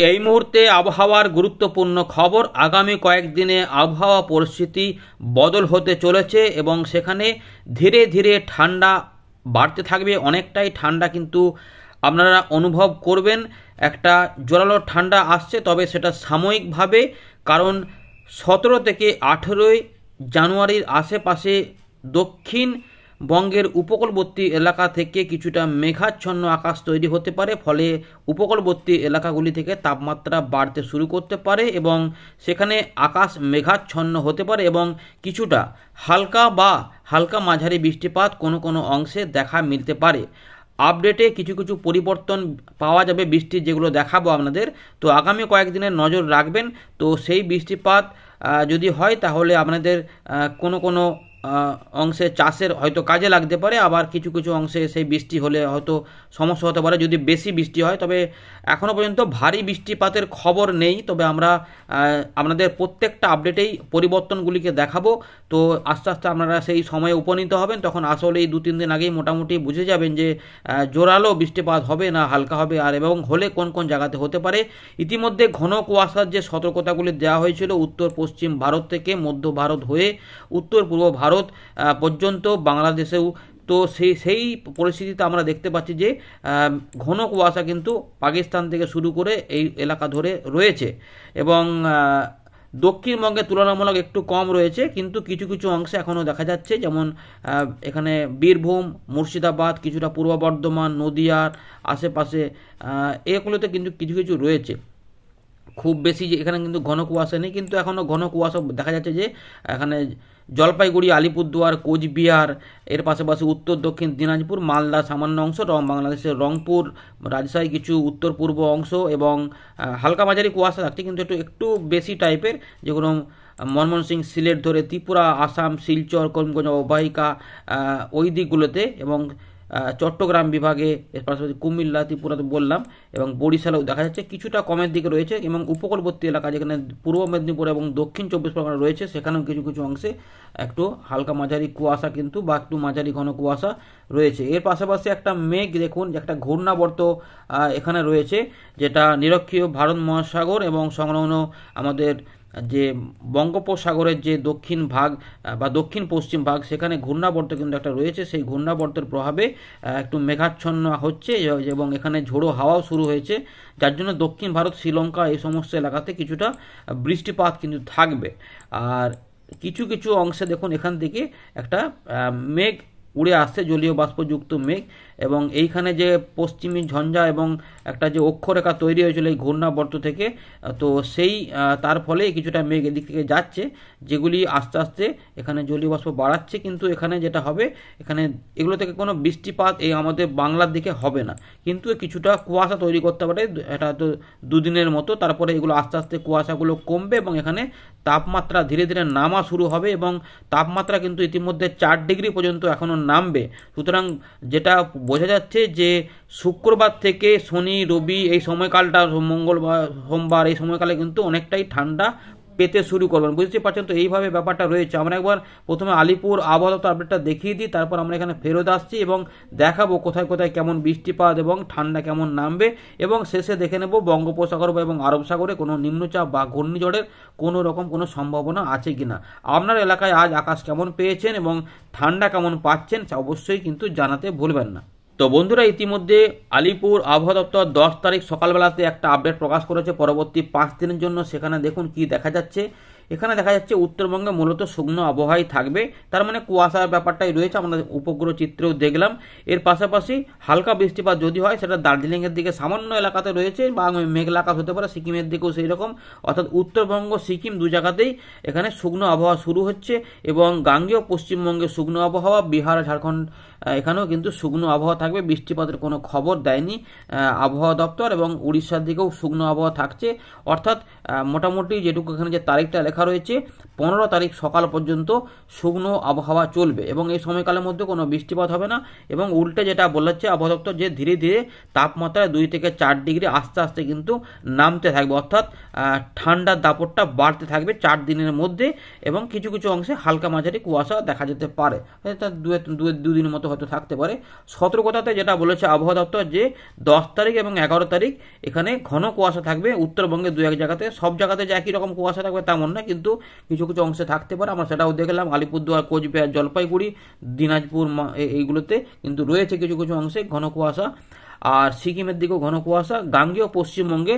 এই মুহূর্তে আবহাওয়ার গুরুত্বপূর্ণ খবর। আগামী কয়েকদিনে আবহাওয়া পরিস্থিতি বদল হতে চলেছে এবং সেখানে ধীরে ধীরে ঠান্ডা বাড়তে থাকবে। অনেকটাই ঠান্ডা কিন্তু আপনারা অনুভব করবেন। একটা জোরালো ঠান্ডা আসছে, তবে সেটা সাময়িকভাবে, কারণ 17 থেকে 18 জানুয়ারির আশেপাশে দক্ষিণবঙ্গের উপকূলবর্তী এলাকা থেকে কিছুটা মেঘাচ্ছন্ন আকাশ তৈরি হতে পারে, ফলে উপকূলবর্তী এলাকাগুলি থেকে তাপমাত্রা বাড়তে শুরু করতে পারে এবং সেখানে আকাশ মেঘাচ্ছন্ন হতে পারে এবং কিছুটা হালকা বা হালকা মাঝারি বৃষ্টিপাত কোনো কোনো অংশে দেখা মিলতে পারে। আপডেটে কিছু কিছু পরিবর্তন পাওয়া যাবে বৃষ্টির, যেগুলো দেখাবো আপনাদের। তো আগামী কয়েকদিনের নজর রাখবেন। তো সেই বৃষ্টিপাত যদি হয় তাহলে আপনাদের কোনো কোনো অংশে চাষের হয়তো কাজে লাগতে পারে, আবার কিছু কিছু অংশে সেই বৃষ্টি হলে হয়তো সমস্যা হতে পারে যদি বেশি বৃষ্টি হয়। তবে এখনও পর্যন্ত ভারী বৃষ্টিপাতের খবর নেই, তবে আমরা আপনাদের প্রত্যেকটা আপডেটেই পরিবর্তনগুলিকে দেখাবো। তো আস্তে আস্তে আপনারা সেই সময়ে উপনীত হবেন, তখন আসলে এই 2-3 দিন আগেই মোটামুটি বুঝে যাবেন যে জোরালো বৃষ্টিপাত হবে না হালকা হবে, আর এবং হলে কোন কোন জায়গাতে হতে পারে। ইতিমধ্যে ঘন কুয়াশার যে সতর্কতাগুলি দেওয়া হয়েছিল উত্তর পশ্চিম ভারত থেকে মধ্য ভারত হয়ে উত্তর পূর্ব ভারত পর্যন্ত বাংলাদেশেও, তো সেই পরিস্থিতিতে আমরা দেখতে পাচ্ছি যে ঘন কুয়াশা কিন্তু পাকিস্তান থেকে শুরু করে এই এলাকা ধরে রয়েছে এবং দক্ষিণবঙ্গে তুলনামূলক একটু কম রয়েছে, কিন্তু কিছু কিছু অংশে এখনও দেখা যাচ্ছে, যেমন এখানে বীরভূম, মুর্শিদাবাদ, কিছুটা পূর্ব বর্ধমান, নদিয়ার আশেপাশে এগুলোতে কিন্তু কিছু কিছু রয়েছে। খুব বেশি যে এখানে কিন্তু ঘন কুয়াশা নেই, কিন্তু এখনও ঘন কুয়াশা দেখা যাচ্ছে যে এখানে জলপাইগুড়ি, আলিপুরদুয়ার, কোচবিহার, এর পাশাপাশি উত্তর দক্ষিণ দিনাজপুর, মালদা সামান্য অংশ, বাংলাদেশের রংপুর, রাজশাহী কিছু উত্তর পূর্ব অংশ এবং হালকা মাঝারি কুয়াশা থাকছে, কিন্তু একটু বেশি টাইপের, যেগুলো ময়মনসিংহ, সিলেট ধরে ত্রিপুরা, আসাম, শিলচর, করিমগঞ্জ অববাহিকা ওই দিকগুলোতে এবং চট্টগ্রাম বিভাগে, এর পাশাপাশি কুমিল্লা, ত্রিপুরাতে বললাম, এবং বরিশালেও দেখা যাচ্ছে কিছুটা কমের দিকে রয়েছে এবং উপকূলবর্তী এলাকা যেখানে পূর্ব মেদিনীপুর এবং দক্ষিণ 24 পরগনা রয়েছে সেখানেও কিছু কিছু অংশে একটু হালকা মাঝারি কুয়াশা কিন্তু বা একটু মাঝারি ঘন কুয়াশা রয়েছে। এর পাশাপাশি একটা মেঘ দেখুন, যে একটা ঘূর্ণাবর্ত এখানে রয়েছে, যেটা নিরক্ষীয় ভারত মহাসাগর এবং সংলগ্ন আমাদের যে বঙ্গোপসাগরের যে দক্ষিণ ভাগ বা দক্ষিণ পশ্চিম ভাগ, সেখানে ঘূর্ণাবর্ত কিন্তু একটা রয়েছে। সেই ঘূর্ণাবর্তের প্রভাবে একটু মেঘাচ্ছন্ন হচ্ছে এবং এখানে ঝোড়ো হাওয়াও শুরু হয়েছে, যার জন্য দক্ষিণ ভারত, শ্রীলঙ্কা এই সমস্ত এলাকাতে কিছুটা বৃষ্টিপাত কিন্তু থাকবে। আর কিছু কিছু অংশে দেখুন এখান থেকে একটা মেঘ উড়ে আসছে, জলীয় বাষ্পযুক্ত মেঘ, এবং এইখানে যে পশ্চিমী ঝঞ্ঝা এবং একটা যে অক্ষরেখা তৈরি হয়েছিল এই ঘূর্ণাবর্ত থেকে, তো সেই তার ফলে কিছুটা মেঘ এদিক থেকে যাচ্ছে, যেগুলি আস্তে আস্তে এখানে জলীয় বাষ্প বাড়াচ্ছে। কিন্তু এখানে যেটা হবে, এখানে এগুলো থেকে কোনো বৃষ্টিপাত এই আমাদের বাংলার দিকে হবে না, কিন্তু কিছুটা কুয়াশা তৈরি করতে পারে, এটা তো 2 দিনের মতো। তারপরে এগুলো আস্তে আস্তে কুয়াশাগুলো কমবে এবং এখানে তাপমাত্রা ধীরে ধীরে নামা শুরু হবে এবং তাপমাত্রা কিন্তু ইতিমধ্যে 4 ডিগ্রি পর্যন্ত এখনও নামবে। সুতরাং যেটা বোঝা যাচ্ছে যে শুক্রবার থেকে শনি, রবি এই সময়কালটা, মঙ্গলবার, সোমবার এই সময়কালে কিন্তু অনেকটাই ঠান্ডা পেতে শুরু করবেন, বুঝতে পারছেন। তো এইভাবে ব্যাপারটা রয়েছে। আমরা একবার প্রথমে আলিপুর আবহাওয়া দপ্তর আপডেটটা দেখিয়ে দিই, তারপর আমরা এখানে ফেরত আসছি এবং দেখাবো কোথায় কোথায় কেমন বৃষ্টিপাত এবং ঠান্ডা কেমন নামবে, এবং শেষে দেখে নেব বঙ্গোপসাগর এবং আরব সাগরে কোনো নিম্নচাপ বা ঘূর্ণিঝড়ের কোনো রকম কোনো সম্ভাবনা আছে কিনা। আপনার এলাকায় আজ আকাশ কেমন পেয়েছেন এবং ঠান্ডা কেমন পাচ্ছেন অবশ্যই কিন্তু জানাতে ভুলবেন না। তো বন্ধুরা, ইতিমধ্যে আলিপুর আবহাওয়া দপ্তর 10 তারিখ সকালবেলাতে একটা আপডেট প্রকাশ করেছে পরবর্তী 5 দিনের জন্য। সেখানে দেখুন কি দেখা যাচ্ছে। এখানে দেখা যাচ্ছে উত্তরবঙ্গে মূলত শুকনো আবহাওয়াই থাকবে, তার মানে কুয়াশার ব্যাপারটাই রয়েছে, আমরা উপগ্রহ চিত্রেও দেখলাম। এর পাশাপাশি হালকা বৃষ্টিপাত যদি হয় সেটা দার্জিলিংয়ের দিকে সামান্য এলাকাতে রয়েছে বা মেঘলা আকাশ হতে পারে, সিকিমের দিকেও সেই রকম, অর্থাৎ উত্তরবঙ্গ, সিকিম 2 জায়গাতেই এখানে শুকনো আবহাওয়া শুরু হচ্ছে এবং গাঙ্গেয় পশ্চিমবঙ্গে শুকনো আবহাওয়া, বিহার, ঝাড়খণ্ড এখানেও কিন্তু শুকনো আবহাওয়া থাকবে। বৃষ্টিপাতের কোনো খবর দেয়নি আবহাওয়া দপ্তর, এবং উড়িষ্যার দিকেও শুকনো আবহাওয়া থাকছে। অর্থাৎ মোটামুটি যেটুকু এখানে যে তারিখটা লেখা রয়েছে 15 তারিখ সকাল পর্যন্ত শুকনো আবহাওয়া চলবে এবং এই সময়কালের মধ্যে কোনো বৃষ্টিপাত হবে না। এবং উল্টে যেটা বলেছে আবহাওয়া দপ্তর, যে ধীরে ধীরে তাপমাত্রা 2 থেকে 4 ডিগ্রি আস্তে আস্তে কিন্তু নামতে থাকবে, অর্থাৎ ঠান্ডার দাপটটা বাড়তে থাকবে 4 দিনের মধ্যে, এবং কিছু কিছু অংশে হালকা মাঝারি কুয়াশা দেখা যেতে পারে, 2 দিনের মতো হয়তো থাকতে পারে। সতর্কতাতে যেটা বলেছে আবহাওয়া দপ্তর যে 10 তারিখ এবং 11 তারিখ এখানে ঘন কুয়াশা থাকবে উত্তরবঙ্গে 2-1 জায়গাতে। সব জায়গাতে যে একই রকম কুয়াশা থাকবে তেমন না, কিন্তু কিছু কিছু অংশে থাকতে পারে। আমরা সেটাও দেখলাম আলিপুরদুয়ার, কোচবিহার, জলপাইগুড়ি, দিনাজপুর এইগুলোতে কিন্তু রয়েছে কিছু কিছু অংশে ঘন কুয়াশা। আর সিকিমের দিকেও ঘন কুয়াশা। গাঙ্গেয় পশ্চিমবঙ্গে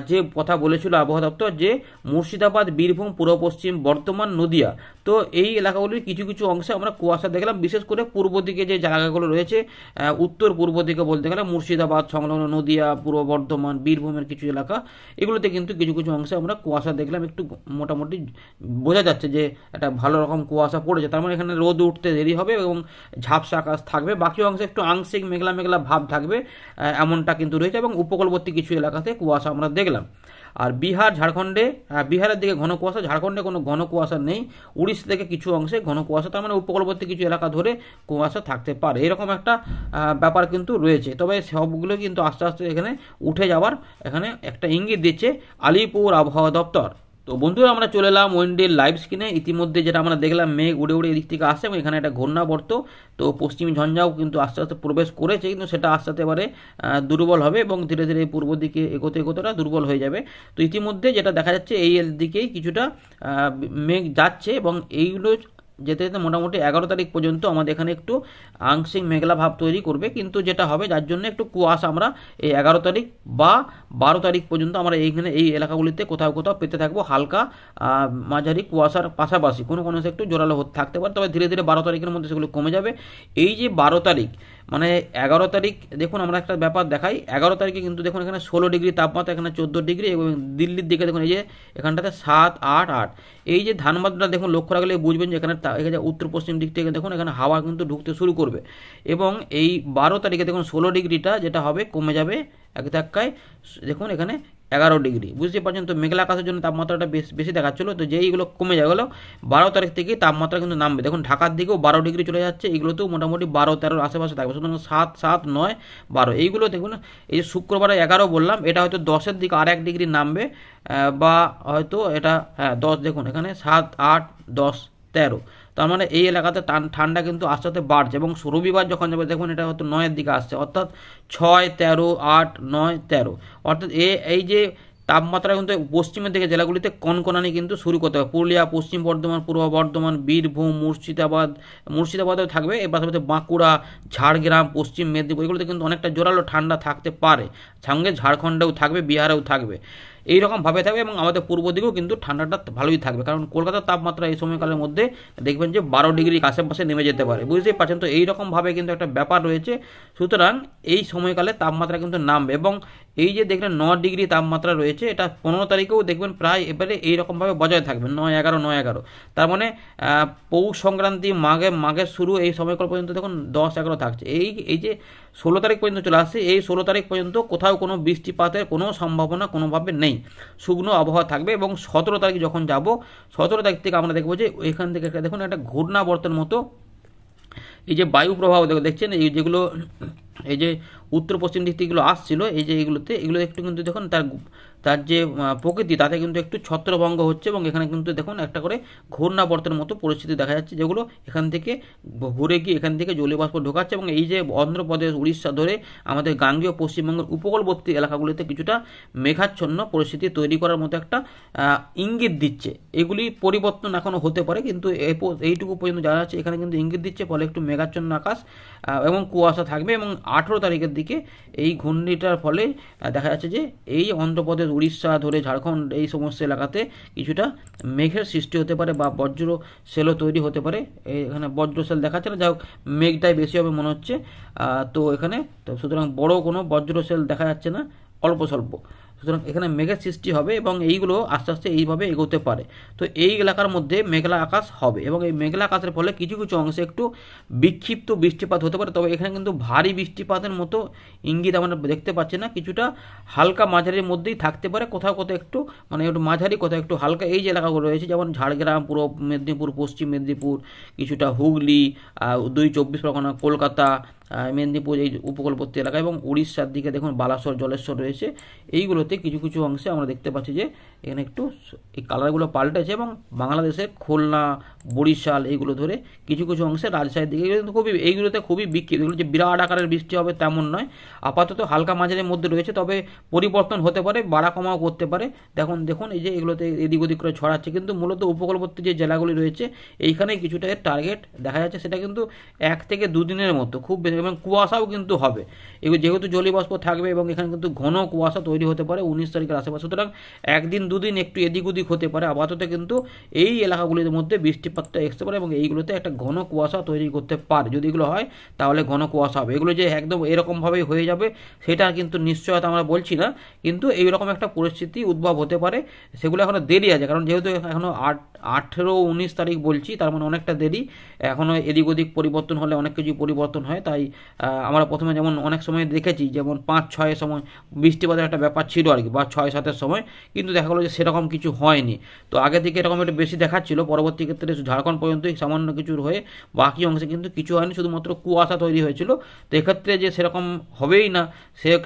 যে কথা বলেছিল আবহাওয়া দপ্তর যে মুর্শিদাবাদ, বীরভূম, পূর্ব পশ্চিম বর্ধমান, নদিয়া, তো এই এলাকাগুলির কিছু কিছু অংশে আমরা কুয়াশা দেখলাম। বিশেষ করে পূর্ব দিকে যে জায়গাগুলো রয়েছে, উত্তর পূর্ব দিকে বলতে গেলে মুর্শিদাবাদ সংলগ্ন নদিয়া, পূর্ব বর্ধমান, বীরভূমের কিছু এলাকা, এগুলোতে কিন্তু কিছু কিছু অংশে আমরা কুয়াশা দেখলাম। একটু মোটামুটি বোঝা যাচ্ছে যে একটা ভালো রকম কুয়াশা পড়েছে। তার মানে এখানে রোদ উঠতে দেরি হবে এবং ঝাপসা আকাশ থাকবে। বাকি অংশে একটু আংশিক মেঘলা মেঘলা ভাব থাকবে, এমনটা কিন্তু রয়েছে। এবং উপকূলবর্তী কিছু এলাকাতে কুয়াশা আমরা দেখলাম। আর বিহার, ঝাড়খণ্ডে, বিহারের দিকে ঘন কুয়াশা, ঝাড়খণ্ডে কোনো ঘন কুয়াশা নেই। উড়িষ্যা থেকে কিছু অংশে ঘন কুয়াশা, তার মানে উপকূলবর্তী কিছু এলাকা ধরে কুয়াশা থাকতে পারে। এরকম একটা ব্যাপার কিন্তু রয়েছে। তবে সবগুলো কিন্তু আস্তে আস্তে এখানে উঠে যাওয়ার এখানে একটা ইঙ্গিত দিচ্ছে আলিপুর আবহাওয়া দপ্তর। তো বন্ধুরা, আমরা চলে এলাম উইন্ডের লাইভ স্ক্রিনে। ইতিমধ্যে যেটা আমরা দেখলাম, মেঘ উড়ে উড়ে এদিক থেকে আসছে এবং এখানে একটা ঘূর্ণাবর্ত, তো পশ্চিমী ঝঞ্ঝাও কিন্তু আস্তে আস্তে প্রবেশ করেছে, কিন্তু সেটা আস্তে আস্তে এবারে দুর্বল হবে এবং ধীরে ধীরে পূর্ব দিকে এগোতে এগোতেটা দুর্বল হয়ে যাবে। তো ইতিমধ্যে যেটা দেখা যাচ্ছে এই দিকেই কিছুটা মেঘ যাচ্ছে এবং এইগুলো যেতে যেতে মোটামুটি 11 তারিখ পর্যন্ত আমাদের এখানে একটু আংশিক মেঘলা ভাব তৈরি করবে। কিন্তু যেটা হবে, যার জন্য একটু কুয়াশা আমরা এই 11 তারিখ বা 12 তারিখ পর্যন্ত আমরা এইখানে এই এলাকাগুলিতে কোথাও কোথাও পেতে থাকবো। হালকা মাঝারি কুয়াশার পাশাপাশি কোনো কোনো একটু জোরালো থাকতে পারে, তবে ধীরে ধীরে 12 তারিখের মধ্যে সেগুলো কমে যাবে। এই যে 12 তারিখ মানে 11 তারিখ, দেখুন আমরা একটা ব্যাপার দেখাই। 11 তারিখে কিন্তু দেখুন এখানে 16 ডিগ্রি তাপমাত্রা, এখানে 14 ডিগ্রি, এবং দিল্লির দিকে দেখুন এই যে এখানটাতে 7, 8, 8। এই যে ধানবাদটা দেখুন লক্ষ্য রাখলে বুঝবেন যে এখানে উত্তর পশ্চিম দিক থেকে দেখুন এখানে হাওয়া কিন্তু ঢুকতে শুরু করবে। এবং এই 12 তারিখে দেখুন 16 ডিগ্রিটা যেটা হবে কমে যাবে এক ধাক্কায়। দেখুন এখানে 11 ডিগ্রি, বুঝতে পারছেন। তো মেঘলা আকাশের জন্য তাপমাত্রাটা বেশি দেখাচ্ছিল, তো যেইগুলো কমে যাবে 12 তারিখ থেকে তাপমাত্রা কিন্তু নামবে। দেখুন ঢাকার দিকেও 12 ডিগ্রি চলে যাচ্ছে, এইগুলোতেও মোটামুটি 12-13 আশেপাশে থাকবে। সুতরাং 7, 7, 9, 12 এইগুলো দেখুন। এই যে শুক্রবারে 11 বললাম, এটা হয়তো 10-এর দিকে আর 1 ডিগ্রি নামবে, বা হয়তো এটা 10। দেখুন এখানে 7, 8, 10, 13। তার মানে এই এলাকাতে ঠান্ডা কিন্তু আস্তে আস্তে বাড়ছে। এবং রবিবার যখন যাবে দেখুন এটা হয়তো 9-এর দিকে আসছে, অর্থাৎ 6, 13, 8, 9, 13। অর্থাৎ এই যে তাপমাত্রা কিন্তু পশ্চিমের দিকে জেলাগুলিতে কনকনানি কিন্তু শুরু করতে হবে। পুরুলিয়া, পশ্চিম বর্ধমান, পূর্ব বর্ধমান, বীরভূম, মুর্শিদাবাদেও থাকবে। এর পাশাপাশি বাঁকুড়া, ঝাড়গ্রাম, পশ্চিম মেদিনীপুর, এগুলোতে কিন্তু অনেকটা জোরালো ঠান্ডা থাকতে পারে। সঙ্গে ঝাড়খণ্ডেও থাকবে, বিহারেও থাকবে, এইরকমভাবে থাকবে। এবং আমাদের পূর্ব দিকেও কিন্তু ঠান্ডাটা ভালোই থাকবে, কারণ কলকাতার তাপমাত্রা এই সময়কালের মধ্যে দেখবেন যে 12 ডিগ্রি আশেপাশে নেমে যেতে পারে, বুঝতেই পারছেন। তো এইরকমভাবে কিন্তু একটা ব্যাপার রয়েছে। সুতরাং এই সময়কালে তাপমাত্রা কিন্তু নামবে। এবং এই যে দেখলেন 9 ডিগ্রি তাপমাত্রা রয়েছে, এটা 15 তারিখেও দেখবেন প্রায় এবারে এইরকমভাবে বজায় থাকবে, 9, 11, 9, 11। তার মানে পৌষ সংক্রান্তি, মাঘের শুরু, এই সময়কাল পর্যন্ত দেখুন 10, 11 থাকছে। এই যে 16 তারিখ পর্যন্ত চলে আসছে, এই 16 তারিখ পর্যন্ত কোথাও কোনো বৃষ্টিপাতের কোনো সম্ভাবনা কোনোভাবে নেই, শুকনো আবহাওয়া থাকবে। এবং 17 তারিখ যখন যাব, 17 তারিখ থেকে আমরা দেখবো যে এখান থেকে দেখুন একটা ঘূর্ণাবর্তের মতো এই যে বায়ু প্রবাহ দেখছেন, এই যেগুলো এই যে উত্তর পশ্চিম দিক থেকে আসছিল, এই যে এগুলো একটু কিন্তু দেখুন তার যে প্রকৃতি তাতে কিন্তু একটু ছত্রভঙ্গ হচ্ছে। এবং এখানে কিন্তু দেখুন একটা করে ঘূর্ণাবর্তের মতো পরিস্থিতি দেখা যাচ্ছে, যেগুলো এখান থেকে ঘুরে গিয়ে এখান থেকে জলীয় বাষ্প ঢোকাচ্ছে। এবং এই যে অন্ধ্রপ্রদেশ, উড়িষ্যা ধরে আমাদের গাঙ্গেয় পশ্চিমবঙ্গের উপকূলবর্তী এলাকাগুলিতে কিছুটা মেঘাচ্ছন্ন পরিস্থিতি তৈরি করার মতো একটা ইঙ্গিত দিচ্ছে। এগুলি পরিবর্তন এখনও হতে পারে, কিন্তু এইটুকু পর্যন্ত জানা যাচ্ছে এখানে কিন্তু ইঙ্গিত দিচ্ছে। ফলে একটু মেঘাচ্ছন্ন আকাশ এবং কুয়াশা থাকবে। এবং 18 তারিখের দিকে এই ঘূর্ণিটার ফলে দেখা যাচ্ছে যে এই অন্ধ্রপ্রদেশ, উড়িষ্যা ধরে ঝাড়খণ্ড, এই সমস্ত এলাকাতে কিছুটা মেঘের সৃষ্টি হতে পারে বা বজ্র সেলও তৈরি হতে পারে। এখানে বজ্র সেল দেখাচ্ছে না, যাই হোক মেঘটাই বেশি হবে মনে হচ্ছে। তো এখানে সুতরাং বড় কোনো বজ্র সেল দেখা যাচ্ছে না, অল্প স্বল্প। সুতরাং এখানে মেঘের সৃষ্টি হবে এবং এইগুলো আস্তে আস্তে এইভাবে এগোতে পারে। তো এই এলাকার মধ্যে মেঘলা আকাশ হবে এবং এই মেঘলা আকাশের ফলে কিছু কিছু অংশে একটু বিক্ষিপ্ত বৃষ্টিপাত হতে পারে। তবে এখানে কিন্তু ভারী বৃষ্টিপাতের মতো ইঙ্গিত আমরা দেখতে পাচ্ছি না, কিছুটা হালকা মাঝারির মধ্যেই থাকতে পারে। কোথাও কোথাও একটু একটু মাঝারি, কোথাও একটু হালকা। এই যে এলাকাগুলো রয়েছে যেমন ঝাড়গ্রাম, পূর্ব মেদিনীপুর, পশ্চিম মেদিনীপুর, কিছুটা হুগলি, 2 চব্বিশ পরগনা, কলকাতা, মেদিনীপুর, এই উপকূলবর্তী এলাকা এবং উড়িষ্যার দিকে দেখুন বালাসোর, জলেশ্বর রয়েছে। এইগুলোতে কিছু কিছু অংশে আমরা দেখতে পাচ্ছি যে এখানে একটু এই কালারগুলো পাল্টেছে। এবং বাংলাদেশের খুলনা, বরিশাল এইগুলো ধরে কিছু কিছু অংশে রাজশাহীর দিকে কিন্তু এইগুলোতে খুবই বিক্ষিপ্ত, এগুলো যে বিরাট আকারের বৃষ্টি হবে তেমন নয়, আপাতত হালকা মাঝারির মধ্যে রয়েছে, তবে পরিবর্তন হতে পারে, বাড়া কমাও করতে পারে। দেখুন এই যে এগুলোতে এদিক ওদিক করে ছড়াচ্ছে, কিন্তু মূলত উপকূলবর্তী যে জেলাগুলি রয়েছে এইখানেই কিছুটা এর টার্গেট দেখা যাচ্ছে, সেটা কিন্তু 1 থেকে 2 দিনের মতো খুব বেশি, এবং কুয়াশাও কিন্তু হবে এগুলো, যেহেতু জলীয়বাষ্প থাকবে এবং এখানে কিন্তু ঘন কুয়াশা তৈরি হতে পারে 19 তারিখের আশেপাশে, সুতরাং 1 দিন 2 দিন একটু এদিক ওদিক হতে পারে। আপাতত কিন্তু এই এলাকাগুলির মধ্যে বৃষ্টিপাতটা আসতে পারে এবং এইগুলোতে একটা ঘন কুয়াশা তৈরি করতে পারে। যদি এগুলো হয় তাহলে ঘন কুয়াশা হবে, এগুলো যে একদম এরকমভাবেই হয়ে যাবে সেটা কিন্তু নিশ্চয়তা আমরা বলছি না, কিন্তু এইরকম একটা পরিস্থিতি উদ্ভব হতে পারে। সেগুলো এখনও দেরি আছে, কারণ যেহেতু এখনও 18-19 তারিখ বলছি, তার মানে অনেকটা দেরি, এখনও এদিক ওদিক পরিবর্তন হলে অনেক কিছু পরিবর্তন হয়। তাই আমরা প্রথমে যেমন অনেক সময় দেখেছি, যেমন 5-6-এর সময় বৃষ্টিপাতের একটা ব্যাপার ছিল আর কি, বা 6-7-এর সময়, কিন্তু দেখা গেলো যে সেরকম কিছু হয়নি। তো আগে থেকে এরকম একটু বেশি দেখাচ্ছিল, পরবর্তী ক্ষেত্রে ঝাড়খণ্ড পর্যন্তই সামান্য কিছুর হয়ে বাকি অংশে কিন্তু কিছু হয়নি, শুধুমাত্র কুয়াশা তৈরি হয়েছিল। তো এক্ষেত্রে যে সেরকম হবেই না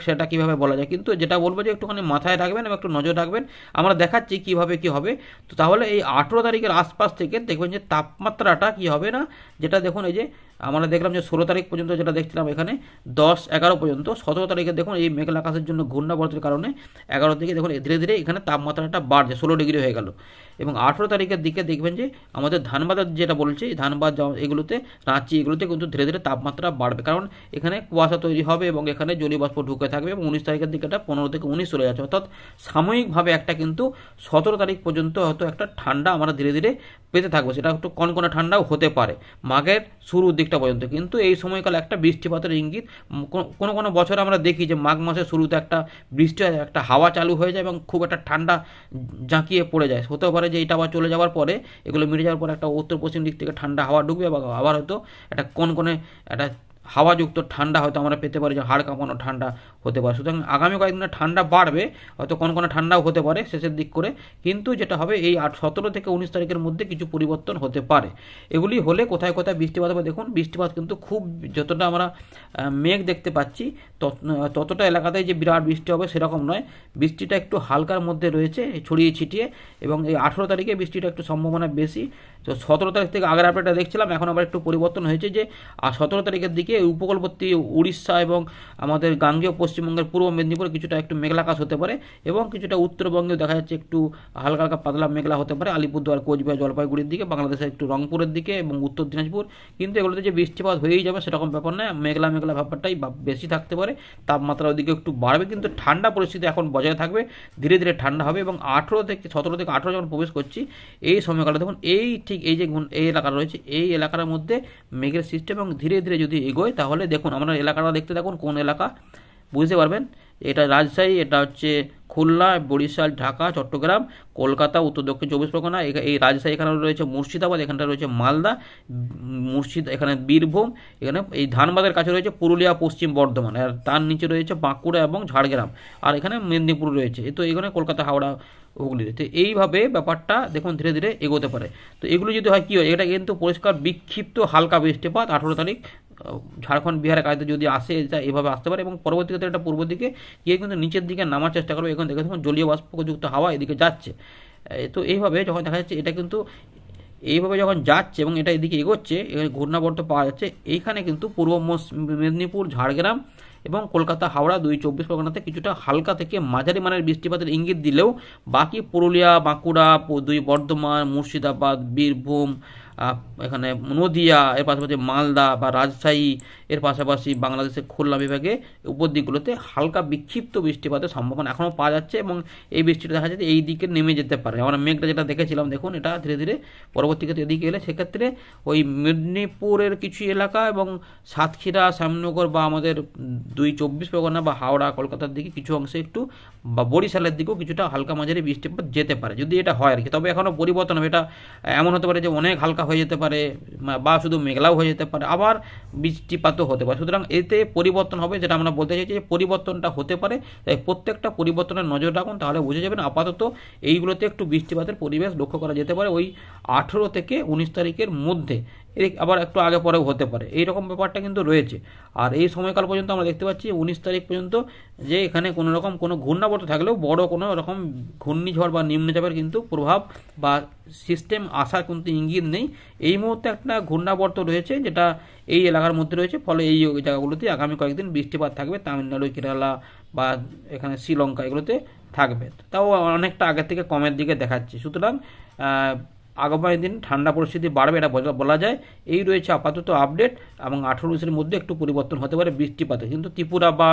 সেটা কীভাবে বলা যায়, কিন্তু যেটা বলবো যে একটুখানি মাথায় রাখবেন এবং একটু নজর রাখবেন, আমরা দেখাচ্ছি কীভাবে কী হবে। তো তাহলে এই 18 তারিখের আশপাশ থেকে দেখবেন যে তাপমাত্রাটা কী হবে না, যেটা দেখুন এই যে আমরা দেখলাম যে 16 তারিখ পর্যন্ত যেটা দেখছিলাম এখানে 10-11 পর্যন্ত, 17 তারিখে দেখুন এই মেঘলা আকাশের জন্য ঘূর্ণাবর্তের কারণে 11 থেকে দেখুন ধীরে ধীরে এখানে তাপমাত্রাটা বাড়ছে, 16 ডিগ্রি হয়ে গেল। এবং 18 তারিখের দিকে দেখবেন যে আমাদের ধানবাদের যেটা বলছি, ধানবাদ এগুলোতে, রাঁচি এগুলোতে কিন্তু ধীরে ধীরে তাপমাত্রা বাড়বে, কারণ এখানে কুয়াশা তৈরি হবে এবং এখানে জলীয়বাষ্প ঢুকে থাকবে, এবং 19 তারিখের দিকে এটা 15 থেকে 19 চলে যাচ্ছে, অর্থাৎ সাময়িকভাবে একটা কিন্তু 17 তারিখ পর্যন্ত হয়তো একটা ঠান্ডা আমরা ধীরে ধীরে পেতে থাকবো, সেটা একটু কনকনে ঠান্ডাও হতে পারে মাঘের শুরুর দিকটা পর্যন্ত। কিন্তু এই সময়কালে একটা বৃষ্টিপাতের ইঙ্গিত কোনো কোনো বছর আমরা দেখি যে মাঘ মাসের শুরুতে একটা বৃষ্টি হয়, একটা হাওয়া চালু হয়ে যায় এবং খুব একটা ঠান্ডা জাঁকিয়ে পড়ে যায়। হতেও পারে যে এটা আবার চলে যাওয়ার পরে, এগুলো মিটে যাওয়ার পরে একটা উত্তর পশ্চিম দিক থেকে ঠান্ডা হাওয়া ঢুকবে, আবার হয়তো একটা কনকনে একটা হাওয়াযুক্ত ঠান্ডা হয়তো আমরা পেতে পারি, যে হাড় কাঁপানো ঠান্ডা হতে পারে। সুতরাং আগামী কয়েকদিনে ঠান্ডা বাড়বে, হয়তো কনকনে ঠান্ডাও হতে পারে শেষের দিক করে, কিন্তু যেটা হবে এই 17 থেকে 19 তারিখের মধ্যে কিছু পরিবর্তন হতে পারে। এগুলি হলে কোথায় কোথায় বৃষ্টিপাত হবে দেখুন, বৃষ্টিপাত কিন্তু খুব যতটা আমরা মেঘ দেখতে পাচ্ছি ততটা এলাকাতেই যে বিরাট বৃষ্টি হবে সেরকম নয়, বৃষ্টিটা একটু হালকার মধ্যে রয়েছে ছড়িয়ে ছিটিয়ে, এবং এই 18 তারিখে বৃষ্টিটা একটু সম্ভাবনা বেশি। তো 17 তারিখ থেকে আগের আপডেটটা দেখছিলাম, এখন আবার একটু পরিবর্তন হয়েছে যে 17 তারিখের দিকে উপকূলবর্তী উড়িষ্যা এবং আমাদের গাঙ্গেয় পশ্চিমবঙ্গের পূর্ব মেদিনীপুরে কিছুটা একটু মেঘলা আকাশ হতে পারে, এবং কিছুটা উত্তরবঙ্গেও দেখা যাচ্ছে একটু হালকা হালকা পাতলা মেঘলা হতে পারে, আলিপুরদুয়ার, কোচবিহার, জলপাইগুড়ির দিকে, বাংলাদেশের একটু রংপুরের দিকে এবং উত্তর দিনাজপুর। কিন্তু এগুলোতে যে বৃষ্টিপাত হয়েই যাবে সেরকম ব্যাপার নয়, মেঘলা মেঘলা ব্যাপারটাই বেশি থাকতে পারে, তাপমাত্রা ওদিকে একটু বাড়বে, কিন্তু ঠান্ডা পরিস্থিতি এখন বজায় থাকবে, ধীরে ধীরে ঠান্ডা হবে। এবং 17 থেকে 18 যখন প্রবেশ করছি এই সময়কালে দেখুন ঠিক এই যে এই এলাকা রয়েছে এই এলাকার মধ্যে মেঘের সিস্টেম, এবং ধীরে ধীরে যদি এগোয় তাহলে দেখুন আমরা এলাকাটা দেখতে থাকুন, কোন এলাকা বুঝতে পারবেন। এটা রাজশাহী, এটা হচ্ছে খুলনা, বরিশাল, ঢাকা, চট্টগ্রাম, কলকাতা, উত্তর দক্ষিণ 24 পরগনা, এই রাজশাহী, এখানে রয়েছে মুর্শিদাবাদ, এখানটা রয়েছে মালদা, এখানে বীরভূম, এখানে এই ধানবাদের কাছে রয়েছে পুরুলিয়া, পশ্চিম বর্ধমান, আর তার নিচে রয়েছে বাঁকুড়া এবং ঝাড়গ্রাম, আর এখানে মেদিনীপুর রয়েছে, তো এখানে কলকাতা, হাওড়া, হুগলি। তো এইভাবে ব্যাপারটা দেখুন ধীরে ধীরে এগোতে পারে। তো এগুলো যদি হয় কী হয়, এটা কিন্তু পরিষ্কার বিক্ষিপ্ত হালকা বৃষ্টিপাত 18 তারিখ ঝাড়খণ্ড বিহারের কাছে যদি আসে, এটা এভাবে আসতে পারে, এবং পরবর্তী ক্ষেত্রে এটা পূর্ব দিকে গিয়ে কিন্তু নিচের দিকে নামার চেষ্টা করবে। এখন দেখে দেখুন জলীয় বাষ্পযুক্ত হাওয়া এদিকে যাচ্ছে। তো এইভাবে যখন দেখা যাচ্ছে এটা কিন্তু এইভাবে যখন যাচ্ছে এবং এটা এদিকে এগোচ্ছে, ঘূর্ণাবর্ত পাওয়া যাচ্ছে, এইখানে কিন্তু পূর্ব মেদিনীপুর, ঝাড়গ্রাম এবং কলকাতা, হাওড়া, 24 পরগনাতে কিছুটা হালকা থেকে মাঝারি মানের বৃষ্টিপাতের ইঙ্গিত দিলেও বাকি পুরুলিয়া, বাঁকুড়া, বর্ধমান, মুর্শিদাবাদ, বীরভূম, এখানে নদিয়া, এর পাশাপাশি মালদা বা রাজশাহী, এর পাশাপাশি বাংলাদেশের খুলনা বিভাগে উপর দিকগুলোতে হালকা বিক্ষিপ্ত বৃষ্টিপাতের সম্ভাবনা এখনও পাওয়া যাচ্ছে, এবং এই বৃষ্টিটা দেখা যাচ্ছে এই দিকে নেমে যেতে পারে। আমরা মেঘটা যেটা দেখেছিলাম দেখুন, এটা ধীরে ধীরে পরবর্তী ক্ষেত্রে এদিকে এলে সেক্ষেত্রে ওই মেদিনীপুরের কিছু এলাকা এবং সাতক্ষীরা, শ্যামনগর বা আমাদের 24 পরগনা বা হাওড়া, কলকাতার দিকে কিছু অংশে একটু, বা বরিশালের দিকেও কিছুটা হালকা মাঝারি বৃষ্টিপাত যেতে পারে, যদি এটা হয় আর কি। তবে এখনও পরিবর্তন হবে, এটা এমন হতে পারে যে অনেক হালকা হয়ে যেতে পারে, বা শুধু মেঘলাও হয়ে যেতে পারে, আবার বৃষ্টিপাতও হতে পারে। সুতরাং এতে পরিবর্তন হবে, যেটা আমরা বলতে চাইছি যে পরিবর্তনটা হতে পারে, তাই প্রত্যেকটা পরিবর্তনের নজর রাখুন, তাহলে বুঝে যাবেন। আপাতত এইগুলোতে একটু বৃষ্টিপাতের পরিবেশ লক্ষ্য করা যেতে পারে ওই 18 থেকে 19 তারিখের মধ্যে, আবার একটু আগে পরেও হতে পারে, এইরকম ব্যাপারটা কিন্তু রয়েছে। আর এই সময়কাল পর্যন্ত আমরা দেখতে পাচ্ছি 19 তারিখ পর্যন্ত যে এখানে কোনো রকম কোনো ঘূর্ণাবর্ত থাকলেও বড় কোনো রকম ঘূর্ণিঝড় বা নিম্নচাপের কিন্তু প্রভাব বা সিস্টেম আসার কিন্তু ইঙ্গিত নেই। এই মুহূর্তে একটা ঘূর্ণাবর্ত রয়েছে যেটা এই এলাকার মধ্যে রয়েছে, ফলে এই জায়গাগুলোতে আগামী কয়েকদিন বৃষ্টিপাত থাকবে, তামিলনাড়ু, কেরালা বা এখানে শ্রীলঙ্কা এগুলোতে থাকবে, তাও অনেকটা আগের থেকে কমের দিকে দেখাচ্ছে। সুতরাং আগামী দিন ঠান্ডা পরিস্থিতি বাড়বে, এটা বলা যায়। এই রয়েছে আপাতত আপডেট, এবং 18-19-এর মধ্যে একটু পরিবর্তন হতে পারে বৃষ্টিপাতে, কিন্তু ত্রিপুরা বা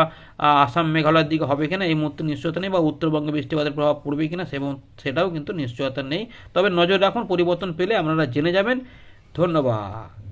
আসাম, মেঘালয়ের দিকে হবে কিনা এই মুহূর্তে নিশ্চয়তা নেই, বা উত্তরবঙ্গে বৃষ্টিপাতের প্রভাব পড়বে কিনা সেটাও কিন্তু নিশ্চয়তা নেই। তবে নজর রাখুন, পরিবর্তন পেলে আপনারা জেনে যাবেন। ধন্যবাদ।